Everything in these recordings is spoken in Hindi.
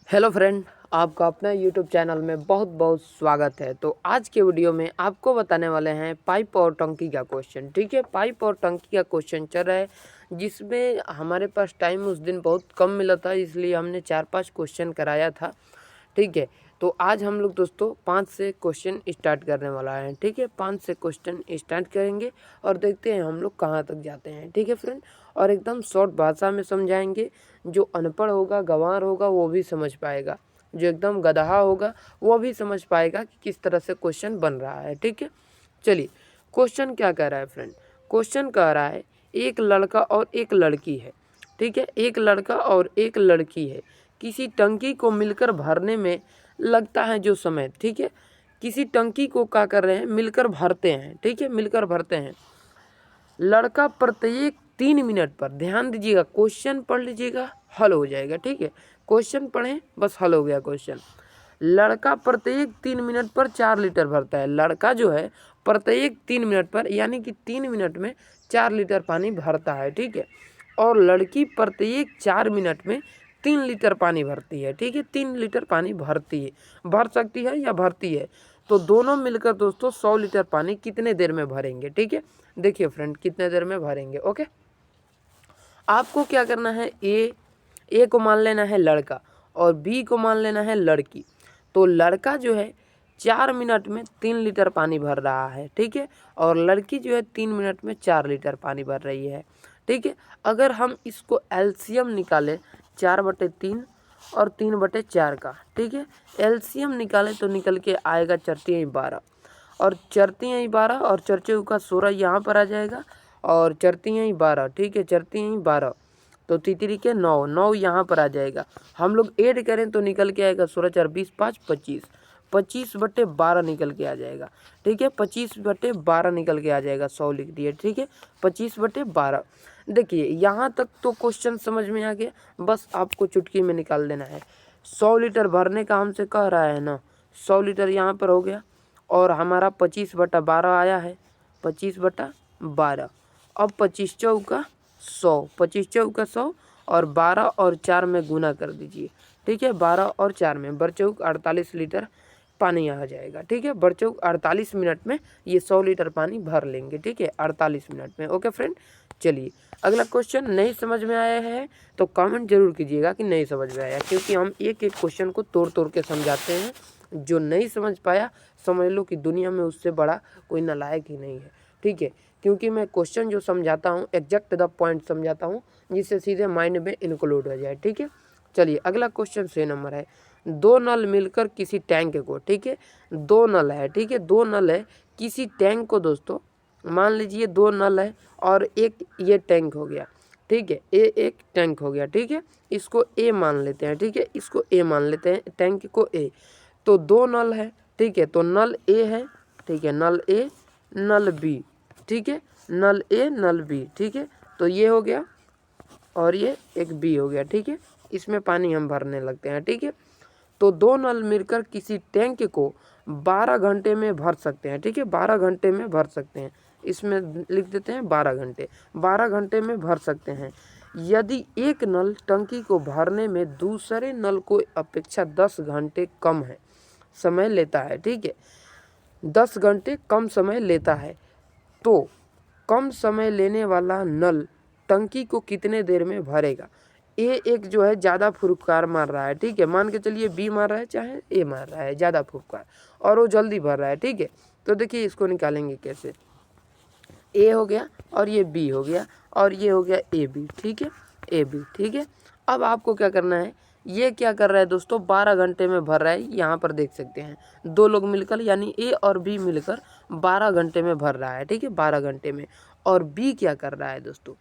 हेलो फ्रेंड, आपका अपना यूट्यूब चैनल में बहुत बहुत स्वागत है। तो आज के वीडियो में आपको बताने वाले हैं पाइप और टंकी का क्वेश्चन। ठीक है, पाइप और टंकी का क्वेश्चन चल रहा है, जिसमें हमारे पास टाइम उस दिन बहुत कम मिला था, इसलिए हमने 4-5 क्वेश्चन कराया था। ठीक है, तो आज हम लोग दोस्तों 5 से क्वेश्चन स्टार्ट करने वाला है। ठीक है, 5 से क्वेश्चन स्टार्ट करेंगे और देखते हैं हम लोग कहाँ तक जाते हैं। ठीक है फ्रेंड, और एकदम शॉर्ट भाषा में समझाएंगे। जो अनपढ़ होगा, गंवार होगा, वो भी समझ पाएगा। जो एकदम गधा होगा वो भी समझ पाएगा कि किस तरह से क्वेश्चन बन रहा है। ठीक है, चलिए क्वेश्चन क्या कह रहा है फ्रेंड। क्वेश्चन कह रहा है एक लड़का और एक लड़की है। ठीक है, एक लड़का और एक लड़की है। किसी टंकी को मिलकर भरने में लगता है जो समय। ठीक है, किसी टंकी को क्या कर रहे हैं, मिलकर भरते हैं। ठीक है, मिलकर भरते हैं। लड़का प्रत्येक 3 मिनट पर, ध्यान दीजिएगा, क्वेश्चन पढ़ लीजिएगा, हल हो जाएगा। ठीक है, क्वेश्चन पढ़ें, बस हल हो गया क्वेश्चन। लड़का प्रत्येक 3 मिनट पर 4 लीटर भरता है। लड़का जो है प्रत्येक 3 मिनट पर, यानी कि 3 मिनट में 4 लीटर पानी भरता है। ठीक है, और लड़की प्रत्येक 4 मिनट में 3 लीटर पानी भरती है। ठीक है, 3 लीटर पानी भरती है, भर सकती है या भरती है। तो दोनों मिलकर दोस्तों 100 लीटर पानी कितने देर में भरेंगे। ठीक है, देखिए फ्रेंड, कितने देर में भरेंगे। ओके, आपको क्या करना है, ए को मान लेना है लड़का और बी को मान लेना है लड़की। तो लड़का जो है 4 मिनट में 3 लीटर पानी भर रहा है। ठीक है, और लड़की जो है 3 मिनट में 4 लीटर पानी भर रही है। ठीक है, अगर हम इसको एलसीएम निकालें 4/3 और 3/4 का। ठीक है, एलसीएम निकालें तो निकल के आएगा 4×12 और 4×12 और 4×16 यहाँ पर आ जाएगा और 4×12। ठीक है, 4×12 तो तीतरी के 9 9 यहाँ पर आ जाएगा। हम लोग ऐड करें तो निकल के आएगा 16×4 = 5 25 25/12 निकल के आ जाएगा। ठीक है, 25/12 निकल के आ जाएगा। 100 लिख दिए। ठीक है, 25/12। देखिए यहाँ तक तो क्वेश्चन समझ में आ गया, बस आपको चुटकी में निकाल देना है। 100 लीटर भरने का हमसे कह रहा है ना, 100 लीटर यहाँ पर हो गया और हमारा 25/12 आया है, 25/12। अब 25×4 25×4 और 12 और 4 में गुना कर दीजिए। ठीक है, 12 और 4 में बरचौक 48 लीटर पानी आ जाएगा। ठीक है, बरचौक 48 मिनट में ये 100 लीटर पानी भर लेंगे। ठीक है, 48 मिनट में। ओके फ्रेंड, चलिए अगला क्वेश्चन। नहीं समझ में आया है तो कमेंट जरूर कीजिएगा कि नहीं समझ में आया, क्योंकि हम एक एक क्वेश्चन को तोड़ तोड़ के समझाते हैं। जो नहीं समझ पाया समझ लो कि दुनिया में उससे बड़ा कोई नालायक ही नहीं है। ठीक है, क्योंकि मैं क्वेश्चन जो समझाता हूँ एग्जैक्ट द पॉइंट समझाता हूँ, जिससे सीधे माइंड में इंक्लूड हो जाए। ठीक है, चलिए अगला क्वेश्चन 6 नंबर है। 2 नल मिलकर किसी टैंक को, ठीक है, 2 नल है। ठीक है, 2 नल है किसी टैंक को दोस्तों, मान लीजिए 2 नल है और एक ये टैंक हो गया। ठीक है, ए एक टैंक हो गया। ठीक है, इसको ए मान लेते हैं। ठीक है, इसको ए मान लेते हैं, टैंक को ए। तो 2 नल है। ठीक है, तो नल ए है। ठीक है, नल ए नल बी। ठीक है, नल ए नल बी। ठीक है, तो ये हो गया और ये एक बी हो गया। ठीक है, इसमें पानी हम भरने लगते हैं। ठीक है, तो 2 नल मिलकर किसी टैंक को 12 घंटे में भर सकते हैं। ठीक है, 12 घंटे में भर सकते हैं। इसमें लिख देते हैं 12 घंटे, 12 घंटे में भर सकते हैं। यदि एक नल टंकी को भरने में दूसरे नल को अपेक्षा 10 घंटे कम है समय लेता है। ठीक है, 10 घंटे कम समय लेता है, तो कम समय लेने वाला नल टंकी को कितने देर में भरेगा। ए एक जो है ज़्यादा फुफकार मार रहा है। ठीक है, मान के चलिए बी मार रहा है चाहे ए मार रहा है ज़्यादा फुफकार, और वो जल्दी भर रहा है। ठीक है, तो देखिए इसको निकालेंगे कैसे। ए हो गया और ये बी हो गया और ये हो गया ए बी। ठीक है, ए बी। ठीक है, अब आपको क्या करना है, ये क्या कर रहा है दोस्तों, 12 घंटे में भर रहा है। यहाँ पर देख सकते हैं 2 लोग मिलकर, यानी ए और बी मिलकर 12 घंटे में भर रहा है। ठीक है, 12 घंटे में। और बी क्या कर रहा है दोस्तों,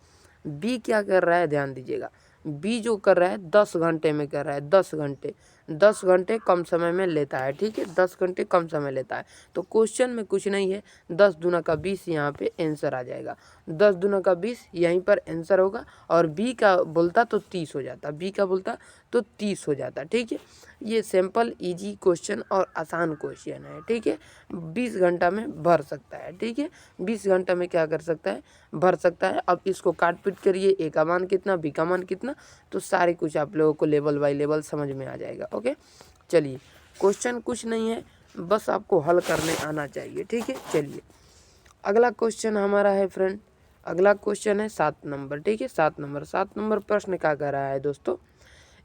बी क्या कर रहा है, ध्यान दीजिएगा। बी जो कर रहा है 10 घंटे में कर रहा है, 10 घंटे, 10 घंटे कम समय में लेता है। ठीक है, 10 घंटे कम समय लेता है। तो क्वेश्चन में कुछ नहीं है, 10 दूना का 20 यहाँ पे आंसर आ जाएगा। 10 दूना का 20 यहीं पर आंसर होगा। और बी का बोलता तो 30 हो जाता, बी का बोलता तो 30 हो जाता। ठीक है, ये सिंपल इजी क्वेश्चन और आसान क्वेश्चन है। ठीक है, 20 घंटा में भर सकता है। ठीक है, 20 घंटा में क्या कर सकता है, भर सकता है। अब इसको काट पीट करिए, ए का मान कितना, बी का मान कितना, तो सारे कुछ आप लोगों को लेवल बाय लेवल समझ में आ जाएगा। ओके, चलिए क्वेश्चन कुछ नहीं है, बस आपको हल करने आना चाहिए। ठीक है, चलिए अगला क्वेश्चन हमारा है फ्रेंड, अगला क्वेश्चन है 7 नंबर। ठीक है, 7 नंबर प्रश्न क्या कर रहा है दोस्तों,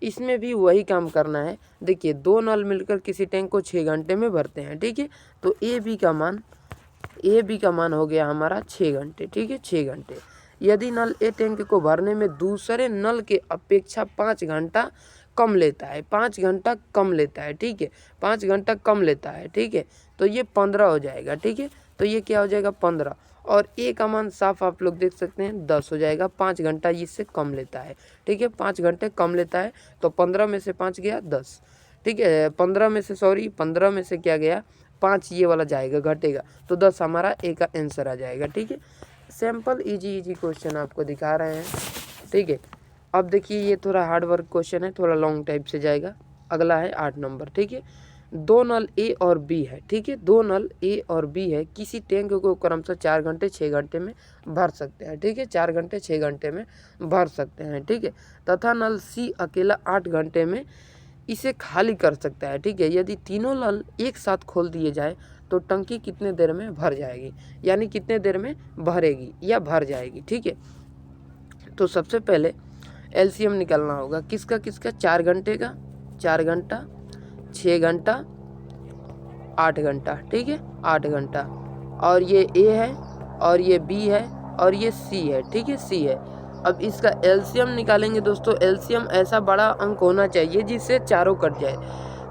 इसमें भी वही काम करना है। देखिए 2 नल मिलकर किसी टैंक को 6 घंटे में भरते हैं। ठीक है, तो ए बी का मान हो गया हमारा 6 घंटे। ठीक है, 6 घंटे। यदि नल ए टैंक को भरने में दूसरे नल के अपेक्षा 5 घंटा कम लेता है, 5 घंटा कम लेता है। ठीक है, 5 घंटा कम लेता है। ठीक है, तो ये 15 हो जाएगा। ठीक है, तो ये क्या हो जाएगा 15, और ए का मान साफ आप लोग देख सकते हैं 10 हो जाएगा। 5 घंटा इससे कम लेता है। ठीक है, 5 घंटे कम लेता है, तो 15 में से 5 गया 10। ठीक है, 15 में से क्या गया 5, ये वाला जाएगा घटेगा, तो 10 हमारा ए का आंसर आ जाएगा। ठीक है, सिंपल इजी क्वेश्चन आपको दिखा रहे हैं। ठीक है, अब देखिए ये थोड़ा हार्ड वर्क क्वेश्चन है, थोड़ा लॉन्ग टाइप से जाएगा। अगला है 8 नंबर। ठीक है, 2 नल ए और बी है। ठीक है, 2 नल ए और बी है, किसी टैंक को क्रमशः 4 घंटे 6 घंटे में भर सकते हैं। ठीक है, 4 घंटे 6 घंटे में भर सकते हैं। ठीक है, तथा नल सी अकेला 8 घंटे में इसे खाली कर सकता है। ठीक है, यदि तीनों नल एक साथ खोल दिए जाए तो टंकी कितने देर में भर जाएगी, यानी कितने देर में भरेगी या भर जाएगी। ठीक है, तो सबसे पहले एलसीएम निकालना होगा, किसका 4 घंटे का, 4 घंटा 6 घंटा 8 घंटा। ठीक है, 8 घंटा, और ये ए है और ये बी है और ये सी है। ठीक है, सी है। अब इसका एलसीएम निकालेंगे दोस्तों, एलसीएम ऐसा बड़ा अंक होना चाहिए जिससे चारों कट जाए,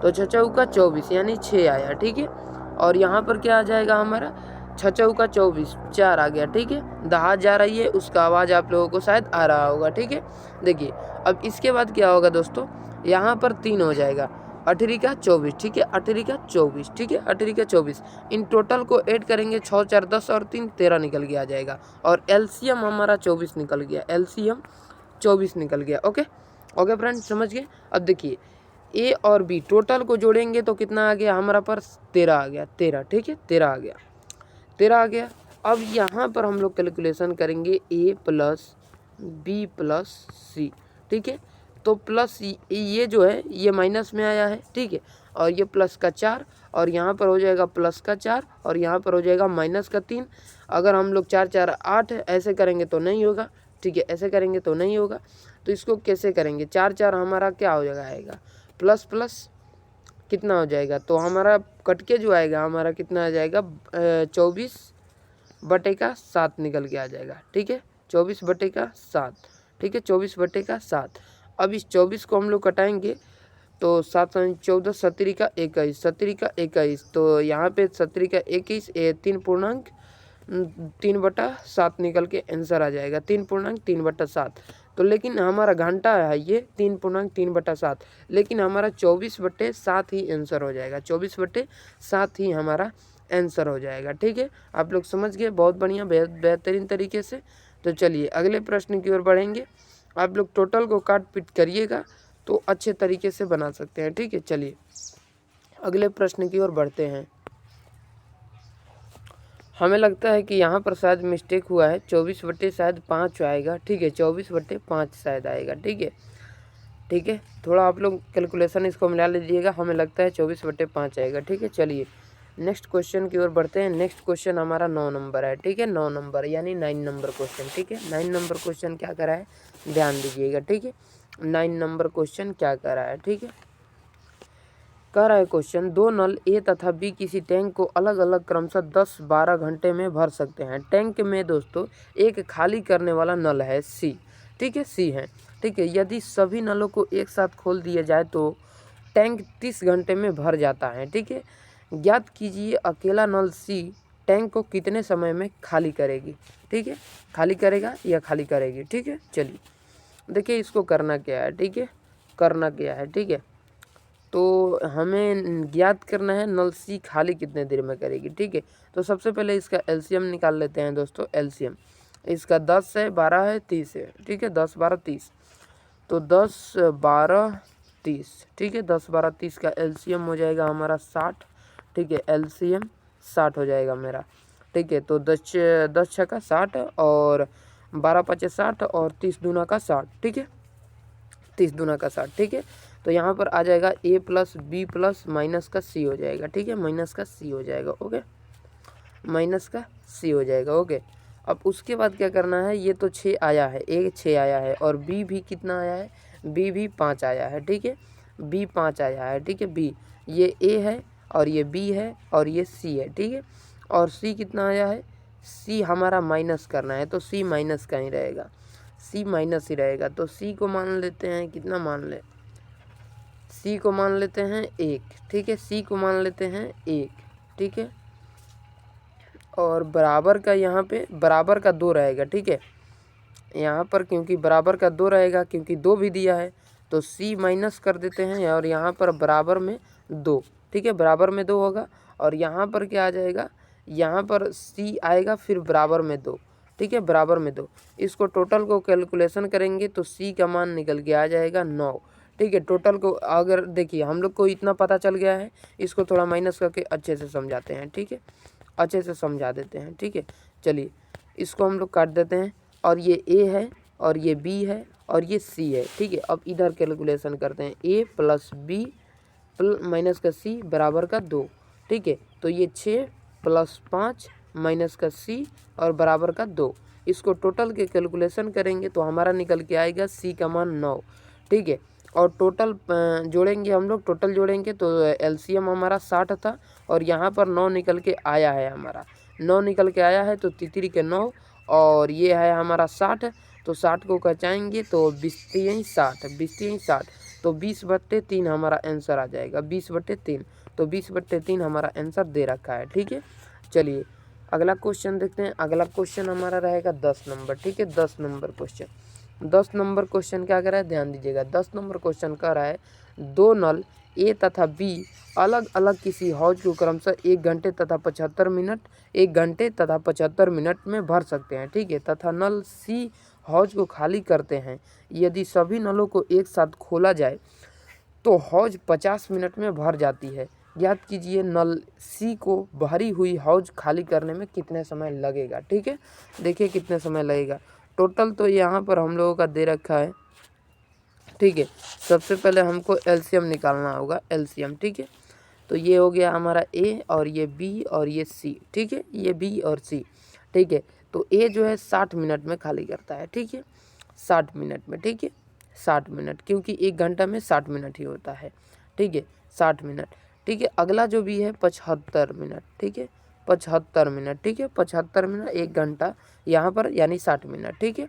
तो 6 चौका 24 यानी 6 आया। ठीक है, और यहाँ पर क्या आ जाएगा हमारा 6 चौका 24 4 आ गया। ठीक है, दहा जा रही है, उसका आवाज़ आप लोगों को शायद आ रहा होगा। ठीक है, देखिए अब इसके बाद क्या होगा दोस्तों, यहाँ पर 3 हो जाएगा, 18 का 24। ठीक है, 18 का 24। ठीक है, 18 का 24, इन टोटल को ऐड करेंगे, 6 4 10 और 3 13 निकल के आ जाएगा, और एलसीएम हमारा 24 निकल गया, एलसीएम 24 निकल गया। ओके ओके फ्रेंड, समझ गए। अब देखिए ए और बी टोटल को जोड़ेंगे तो कितना आ गया हमारा पास 13 आ गया, 13। ठीक है, 13 आ गया, 13 आ गया। अब यहाँ पर हम लोग कैलकुलेशन करेंगे ए प्लस बी प्लस सी। ठीक है, तो प्लस ये जो है ये माइनस में आया है। ठीक है, और ये प्लस का 4, और यहाँ पर हो जाएगा प्लस का 4, और यहाँ पर हो जाएगा माइनस का 3। अगर हम लोग 4 4 8 ऐसे करेंगे तो नहीं होगा। ठीक है, ऐसे करेंगे तो नहीं होगा, तो इसको कैसे करेंगे, 4 4 हमारा क्या हो जाएगा प्लस प्लस कितना हो जाएगा, तो हमारा कट के जो आएगा हमारा कितना आ जाएगा 24/7 निकल के आ जाएगा। ठीक है, 24/7। ठीक है, 24/7। अब इस 24 को हम लोग कटाएंगे तो 7 14 17 का 21, 17 का 21, तो यहाँ पे 17 का 21 3.7 निकल के आंसर आ जाएगा, 3.3/7। तो लेकिन हमारा घंटा है ये 3.3/7, लेकिन हमारा 24/7 ही आंसर हो जाएगा, 24/7 ही हमारा आंसर हो जाएगा। ठीक है, आप लोग समझ गए, बहुत बढ़िया, बेहतरीन तरीके से। तो चलिए अगले प्रश्न की ओर बढ़ेंगे, आप लोग टोटल को काट पीट करिएगा तो अच्छे तरीके से बना सकते हैं। ठीक है, चलिए अगले प्रश्न की ओर बढ़ते हैं। हमें लगता है कि यहाँ पर शायद मिस्टेक हुआ है, 24/5 आएगा। ठीक है, 24/5 शायद आएगा। ठीक है, ठीक है, थोड़ा आप लोग कैलकुलेशन इसको मिला लीजिएगा, हमें लगता है 24/5 आएगा। ठीक है, चलिए नेक्स्ट क्वेश्चन की ओर बढ़ते हैं। नेक्स्ट क्वेश्चन हमारा 9 नंबर है। ठीक है, 9 नंबर यानी 9 नंबर क्वेश्चन। ठीक है, 9 नंबर क्वेश्चन क्या कर रहा है, ध्यान दीजिएगा। ठीक है, 9 नंबर क्वेश्चन क्या कर रहा है, ठीक है, कह रहा है क्वेश्चन, 2 नल ए तथा बी किसी टैंक को अलग अलग क्रमशः 10-12 घंटे में भर सकते हैं। टैंक में दोस्तों एक खाली करने वाला नल है सी। ठीक है, सी है। ठीक है, यदि सभी नलों को एक साथ खोल दिया जाए तो टैंक 30 घंटे में भर जाता है। ठीक है, ज्ञात कीजिए अकेला नल सी टैंक को कितने समय में खाली करेगी। ठीक है, खाली करेगा या खाली करेगी। ठीक है, चलिए देखिए इसको करना क्या है। ठीक है, करना क्या है, ठीक है, तो हमें ज्ञात करना है नल सी खाली कितने देर में करेगी। ठीक है, तो सबसे पहले इसका एलसीएम निकाल लेते हैं दोस्तों। एलसीएम इसका 10 है, 12 है, 30 है। ठीक है, 10 12 30, तो 10 12 30। ठीक है, 10 12 30 का एलसीएम हो जाएगा हमारा 60। ठीक है, एलसीएम 60 हो जाएगा मेरा। ठीक है, तो 10 6 का 60 और 12 5 60 और 30 दूना का 60। ठीक है, 30 दूना का 60। ठीक है, तो तो यहाँ पर आ जाएगा a plus B plus minus का c हो जाएगा, ठीक है, माइनस का c हो जाएगा, ओके, माइनस का c हो जाएगा, ओके। अब उसके बाद क्या करना है, ये तो 6 आया है, a 6 आया है और b भी कितना आया है, b भी 5 आया है, ठीक है, b 5 आया है, ठीक है, b ये a है और ये b है और ये c है, ठीक है, और c कितना आया है, c हमारा माइनस करना है तो c माइनस का ही रहेगा, c माइनस ही रहेगा। तो c को मान लेते हैं, कितना मान ले, c को मान लेते हैं 1, ठीक है, c को मान लेते हैं 1, ठीक है, और बराबर का यहाँ पे बराबर का 2 रहेगा, ठीक है, यहाँ पर क्योंकि बराबर का 2 रहेगा, क्योंकि 2 भी दिया है तो c माइनस कर देते हैं और यहाँ पर बराबर में 2, ठीक है, बराबर में 2 होगा और यहाँ पर क्या आ जाएगा, यहाँ पर c आएगा फिर बराबर में 2, ठीक है, बराबर में 2। इसको टोटल को कैलकुलेशन करेंगे तो c का मान निकल के आ जाएगा 9, ठीक है। टोटल को अगर देखिए हम लोग को इतना पता चल गया है, इसको थोड़ा माइनस करके अच्छे से समझाते हैं, ठीक है, अच्छे से समझा देते हैं, ठीक है। चलिए इसको हम लोग काट देते हैं और ये a है और ये b है और ये c है, ठीक है। अब इधर कैलकुलेशन करते हैं, a प्लस बी माइनस का c बराबर का 2, ठीक है, तो ये 6 प्लस 5 माइनस का c और बराबर का 2। इसको टोटल के कैलकुलेशन करेंगे तो हमारा निकल के आएगा c का मान 9, ठीक है, और टोटल जोड़ेंगे हम लोग, टोटल जोड़ेंगे तो एलसीएम हमारा 60 था और यहाँ पर 9 निकल के आया है, हमारा 9 निकल के आया है तो तितरी के 9 और ये है हमारा 60, तो 60 को कचाएंगे तो 20/60 तो 20/3 हमारा आंसर आ जाएगा, 20/3, तो 20/3 हमारा आंसर दे रखा है, ठीक है। चलिए अगला क्वेश्चन देखते हैं। अगला क्वेश्चन हमारा रहेगा 10 नंबर, ठीक है, 10 नंबर क्वेश्चन। 10 नंबर क्वेश्चन क्या कर रहा है, ध्यान दीजिएगा। 10 नंबर क्वेश्चन कह रहा है, 2 नल ए तथा बी अलग अलग किसी हौज को क्रमशः 1 घंटे तथा 75 मिनट 1 घंटे तथा 75 मिनट में भर सकते हैं, ठीक है, तथा नल सी हौज को खाली करते हैं। यदि सभी नलों को एक साथ खोला जाए तो हौज 50 मिनट में भर जाती है। याद कीजिए नल सी को भरी हुई हौज खाली करने में कितने समय लगेगा, ठीक है, देखिए कितने समय लगेगा। टोटल तो यहाँ पर हम लोगों का दे रखा है, ठीक है। सबसे पहले हमको एलसीएम निकालना होगा, एलसीएम, ठीक है, तो ये हो गया हमारा ए और ये बी और ये सी, ठीक है, ये बी और सी, ठीक है। तो ए जो है 60 मिनट में खाली करता है, ठीक है, 60 मिनट में, ठीक है, 60 मिनट, क्योंकि 1 घंटा में 60 मिनट ही होता है, ठीक है, 60 मिनट, ठीक है। अगला जो भी है 75 मिनट, ठीक है, 75 मिनट, ठीक है, 75 मिनट 1 घंटा यहाँ पर यानी 60 मिनट, ठीक है।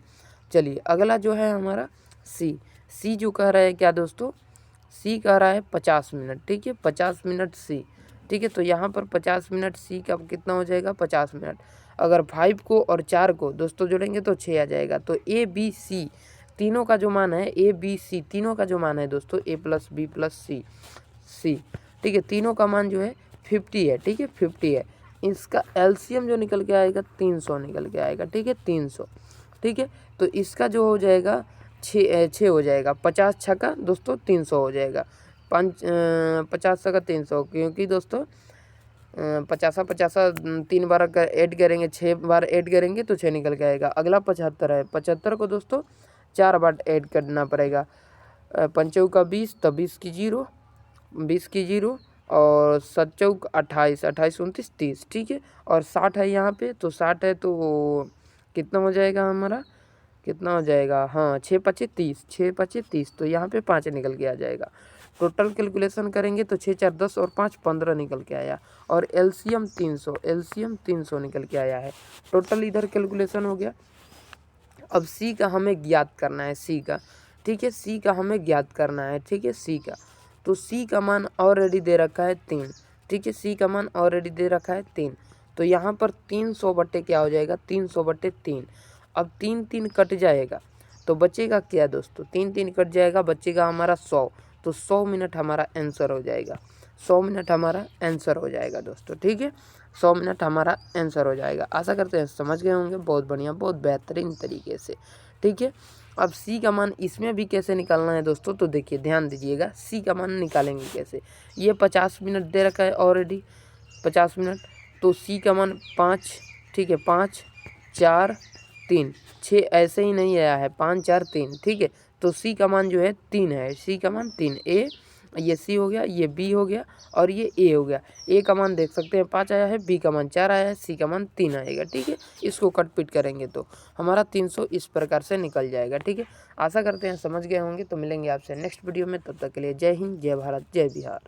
चलिए अगला जो है हमारा सी जो कह रहा है क्या दोस्तों, सी कह रहा है 50 मिनट, ठीक है, 50 मिनट सी, ठीक है, तो यहाँ पर 50 मिनट सी का कितना हो जाएगा, 50 मिनट। अगर 5 को और 4 को दोस्तों जोड़ेंगे तो 6 आ जाएगा। तो ए बी सी तीनों का जो मान है, ए बी सी तीनों का जो मान है दोस्तों, ए प्लस बी प्लस सी, ठीक है, तीनों का मान जो है 50 है, ठीक है, 50 है। इसका एलसीएम जो निकल के आएगा 300 निकल के आएगा, ठीक है, 300, ठीक है। तो इसका जो हो जाएगा 6 हो जाएगा, 50 छक्का दोस्तों 300 हो जाएगा, 50 छक्का 300, क्योंकि दोस्तों 50 3 बार अगर ऐड करेंगे, 6 बार ऐड करेंगे तो 6 निकल के आएगा। अगला 75 है, 75 को दोस्तों 4 बार ऐड करना पड़ेगा, 5 चौका 20 तो 20 की 0 और 7 चौक 28 28 29 30, ठीक है, और 60 है यहाँ पे, तो 60 है तो कितना हो जाएगा हमारा, कितना हो जाएगा, हाँ 6 5 30, 6 5 30, तो यहाँ पे 5 निकल के आ जाएगा। टोटल कैलकुलेशन करेंगे तो 6 4 10 और 5 15 निकल के आया और एलसीएम 300 निकल के आया है। टोटल इधर कैलकुलेशन हो गया। अब सी का हमें ज्ञात करना है, सी का, ठीक है, सी का हमें ज्ञात करना है, ठीक है, सी का, तो सी का मान ऑलरेडी दे रखा है 3, ठीक है, सी का मान ऑलरेडी दे रखा है 3, तो यहाँ पर 300 बट्टे क्या हो जाएगा, 300/3। अब 3 3 कट जाएगा तो बचेगा क्या दोस्तों, 3 3 कट जाएगा, बचेगा हमारा 100, तो 100 मिनट हमारा आंसर हो जाएगा, 100 मिनट हमारा आंसर हो जाएगा दोस्तों, ठीक है, 100 मिनट हमारा आंसर हो जाएगा। आशा करते हैं समझ गए होंगे, बहुत बढ़िया, बहुत बेहतरीन तरीके से, ठीक है। अब सी का मान इसमें भी कैसे निकालना है दोस्तों, तो देखिए ध्यान दीजिएगा, सी का मान निकालेंगे कैसे। ये 50 मिनट दे रखा है ऑलरेडी, 50 मिनट, तो सी का मान 5, ठीक है, 5 4 3 6 ऐसे ही नहीं आया है, 5 4 3, ठीक है, तो सी का मान जो है 3 है, सी का मान 3, ए ये सी हो गया, ये बी हो गया और ये ए हो गया। ए का मान देख सकते हैं 5 आया है, बी का मान 4 आया है, सी का मान 3 आएगा। ठीक है, इसको कट पीट करेंगे तो हमारा 300 इस प्रकार से निकल जाएगा। ठीक है, आशा करते हैं समझ गए होंगे। तो मिलेंगे आपसे नेक्स्ट वीडियो में, तब तक के लिए जय हिंद, जय भारत, जय बिहार।